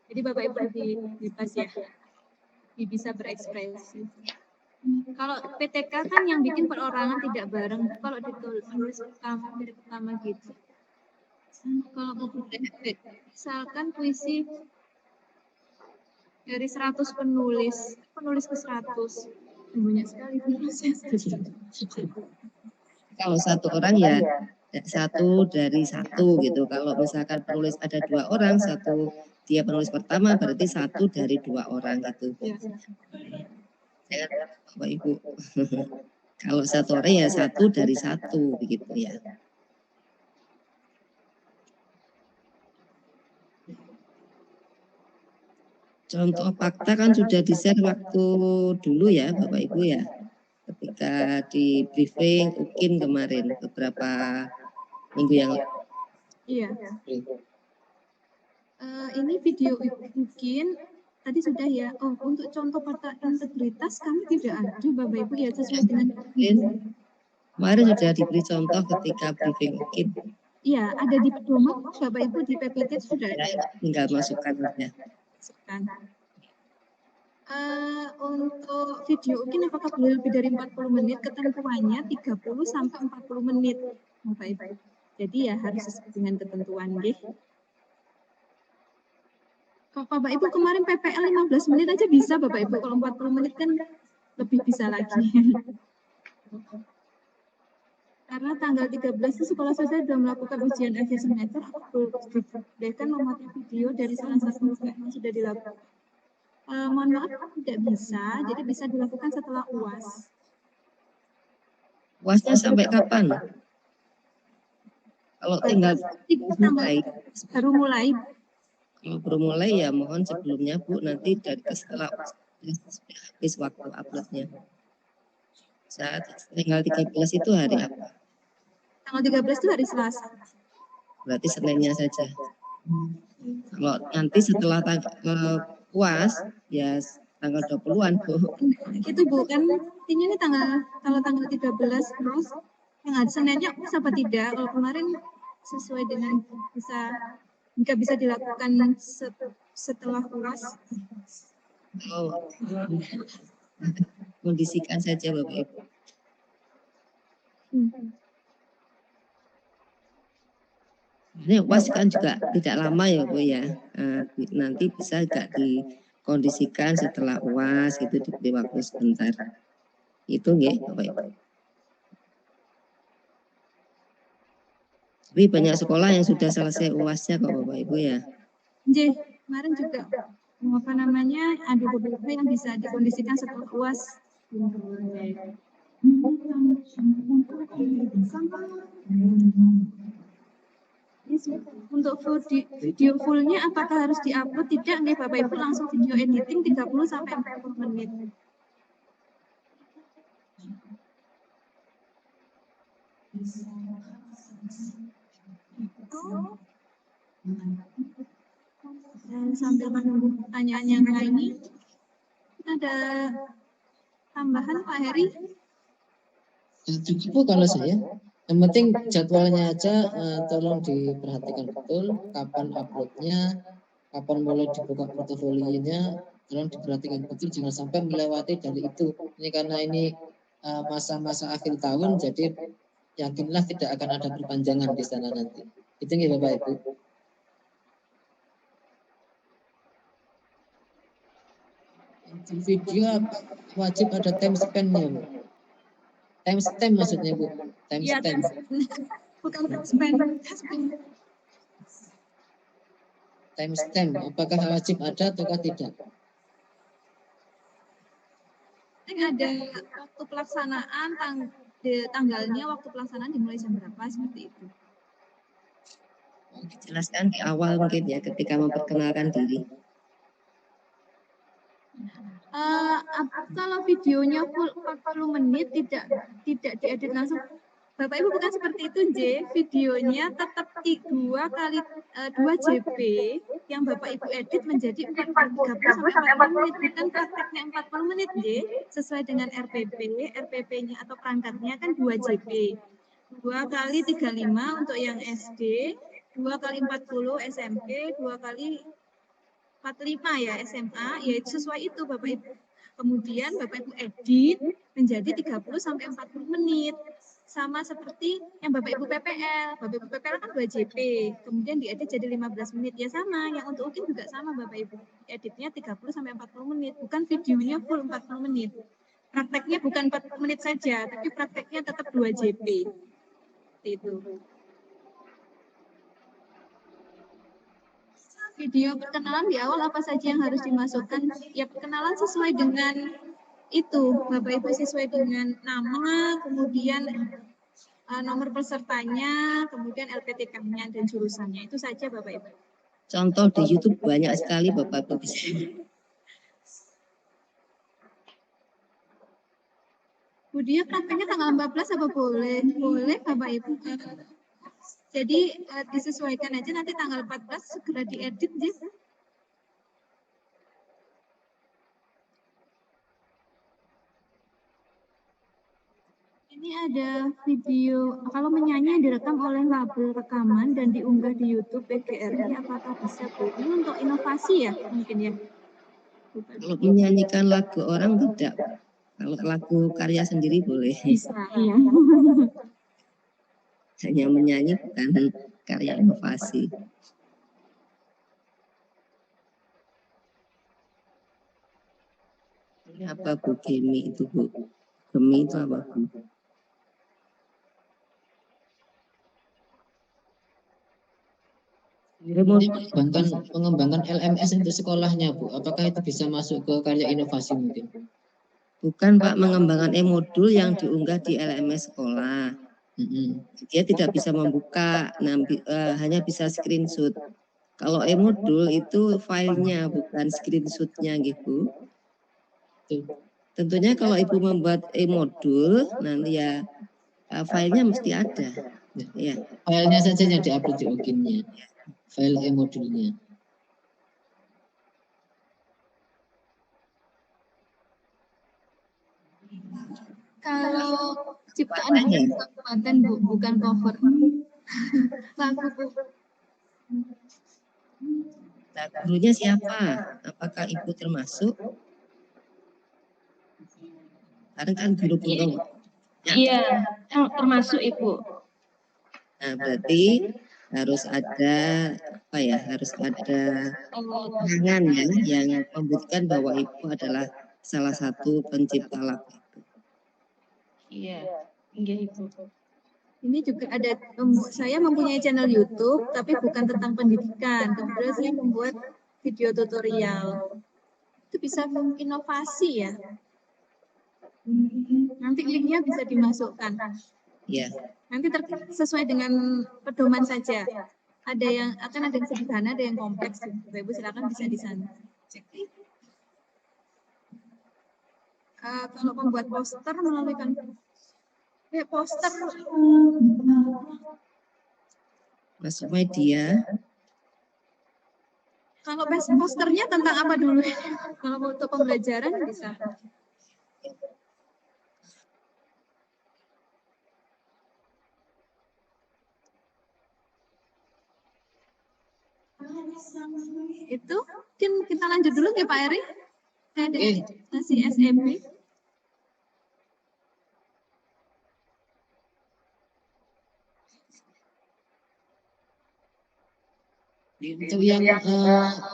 Jadi Bapak Ibu bebas ya, bisa berekspresi. Kalau PTK kan yang bikin perorangan tidak bareng. Kalau ditulis dari pertama gitu. Kalau mau misalkan puisi dari 100 penulis ke 100, banyak sekali penulisnya. Kalau satu orang ya satu dari satu gitu. Kalau misalkan penulis ada 2 orang, satu dia penulis pertama berarti 1 dari 2 orang gitu. Ya, Bapak Ibu. Kalau satu orang ya 1 dari 1 begitu ya. Contoh fakta kan sudah di-share waktu dulu ya Bapak Ibu ya. Ketika di briefing UKIN kemarin beberapa minggu yang lalu. Iya. Ini video UKIN tadi sudah ya. Untuk contoh fakta integritas kami tidak ada Bapak Ibu ya, sesuai dengan kemarin sudah diberi contoh ketika briefing UKIN. Iya, ada di pedoman Bapak Ibu, di PPT sudah ada. Tinggal masukkan saja. Untuk video UKIN apakah boleh lebih dari 40 menit? Ketentuannya 30 sampai 40 menit Bapak Ibu. Jadi ya harus sesuai dengan ketentuan gitu. Kalau Bapak Ibu kemarin PPL 15 menit aja bisa Bapak Ibu, kalau 40 menit kan lebih bisa lagi. Karena tanggal 13 itu sekolah saya sudah melakukan ujian akhir semester, dibolehkan memotong video dari salah satu yang sudah dilakukan. Mohon maaf tidak bisa, jadi bisa dilakukan setelah UAS. UASnya sampai kapan? Kalau tinggal baru mulai. Kalau baru mulai ya mohon sebelumnya Bu, nanti dari setelah habis waktu uploadnya. Saat tanggal 13 itu hari apa? Tanggal 13 itu hari Selasa. Berarti Seninnya saja. Kalau nanti setelah UAS ya tanggal 20-an Bu. Itu Bu, kan intinya ini kalau tanggal 13 terus yang ada Seninnya UAS apa tidak? Kalau kemarin sesuai dengan jika bisa dilakukan setelah UAS. Kondisikan saja Bapak Ibu. Ini UAS kan juga tidak lama ya Bu ya. Nanti bisa agak dikondisikan setelah UAS itu diberi waktu sebentar. Itu nggih Bapak Ibu. Tapi banyak sekolah yang sudah selesai UAS-nya kok Bapak Ibu ya. J, kemarin juga apa namanya ada beberapa yang bisa dikondisikan setelah UAS. Untuk video fullnya apakah harus diupload? Tidak nih Bapak Ibu, langsung video editing 30 sampai 40 menit. Dan sambil menunggu pertanyaan yang lainnya, ada tambahan Pak Heri? Cukup Bu kalau saya. Yang penting jadwalnya aja tolong diperhatikan betul, kapan uploadnya, kapan mulai dibuka portofolionya, tolong diperhatikan betul, jangan sampai melewati dari itu. Ini karena ini masa-masa akhir tahun, jadi yakinlah tidak akan ada perpanjangan di sana nanti. Itu nggih Bapak Ibu. Di video wajib ada time span-nya Bu. Timestamp maksudnya Bu. Iya, Timestamp. bukan time span. Timestamp. Apakah wajib ada ataukah tidak? Ada waktu pelaksanaan, tanggalnya, waktu pelaksanaan dimulai jam berapa, seperti itu. Dijelaskan di awal mungkin ya ketika memperkenalkan diri. Kalau videonya full 40 menit tidak diedit langsung, Bapak Ibu bukan seperti itu J, videonya tetap 2 JP yang Bapak Ibu edit menjadi 30 sampai 40 menit, bukan prakteknya 40 menit J, sesuai dengan RPP-nya atau perangkatnya kan 2 JP. 2 kali 35 untuk yang SD, 2 kali 40 SMP, 2 kali 45 ya SMA, yaitu sesuai itu Bapak Ibu. Kemudian Bapak Ibu edit menjadi 30 sampai 40 menit. Sama seperti yang Bapak Ibu PPL. Bapak Ibu PPL kan 2 JP, kemudian diedit jadi 15 menit. Ya sama, yang untuk UKIN juga sama Bapak Ibu. Editnya 30 sampai 40 menit, bukan videonya full 40 menit. Prakteknya bukan 40 menit saja, tapi prakteknya tetap 2 JP. Itu. Video perkenalan di awal apa saja yang harus dimasukkan? Ya perkenalan sesuai dengan itu, Bapak Ibu, sesuai dengan nama, kemudian nomor pesertanya, kemudian LPTK-nya dan jurusannya. Itu saja Bapak Ibu. Contoh di YouTube banyak sekali Bapak Ibu bisa. Bu Dia prakteknya tanggal 14 apa boleh? Boleh Bapak Ibu. Jadi disesuaikan aja, nanti tanggal 14 segera diedit ya. Ini ada video, kalau menyanyi yang direkam oleh label rekaman dan diunggah di YouTube PGRI, apakah bisa Bu? Ini untuk inovasi ya mungkin ya? Kalau menyanyikan lagu orang tidak. Kalau lagu karya sendiri boleh. Bisa, iya. Hanya menyanyi bukan karya inovasi. Ini apa Bu Gemi itu Bu? Gemi itu apa Bu? Mengembangkan LMS untuk sekolahnya Bu. Apakah itu bisa masuk ke karya inovasi mungkin? Bukan Pak, mengembangkan e-modul yang diunggah di LMS sekolah. Dia tidak bisa membuka, hanya bisa screenshot. Kalau e-modul itu filenya bukan screenshotnya gitu. Tentunya kalau Ibu membuat e-modul, nanti ya filenya mesti ada. Ya. Filenya saja yang diupload di UKIN-nya. File e-modulnya. Kalau ciptaan kabupaten Bu, bukan cover. Lagu Bu. Nah, gurunya siapa? Apakah Ibu termasuk? Karena kan guru-guru. Iya, termasuk Ibu. Nah, berarti harus ada apa ya? Harus ada tangan ya yang membuktikan bahwa Ibu adalah salah satu pencipta lagu itu. Iya, enggak Ibu. Ini juga ada, saya mempunyai channel YouTube, tapi bukan tentang pendidikan. Kemudian saya membuat video tutorial. Itu bisa inovasi ya. Nanti linknya bisa dimasukkan. Ya, Nanti sesuai dengan pedoman saja. Ada yang akan ada yang sederhana, ada yang kompleks. Bapak Ibu silakan bisa di sana cek. Kalau membuat poster melalui poster masuk media. kalau posternya tentang apa dulu? Kalau untuk pembelajaran bisa. Itu mungkin kita lanjut dulu ya Pak Eri. Ada masih SMP. Untuk yang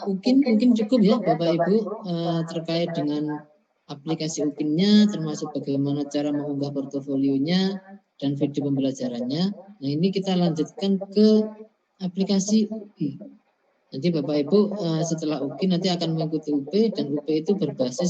mungkin cukup ya Bapak Ibu terkait dengan aplikasi UKIN-nya, termasuk bagaimana cara mengunggah portofolionya dan video pembelajarannya. Nah ini kita lanjutkan ke aplikasi UI. Nanti Bapak Ibu setelah UKIN nanti akan mengikuti UP dan UP itu berbasis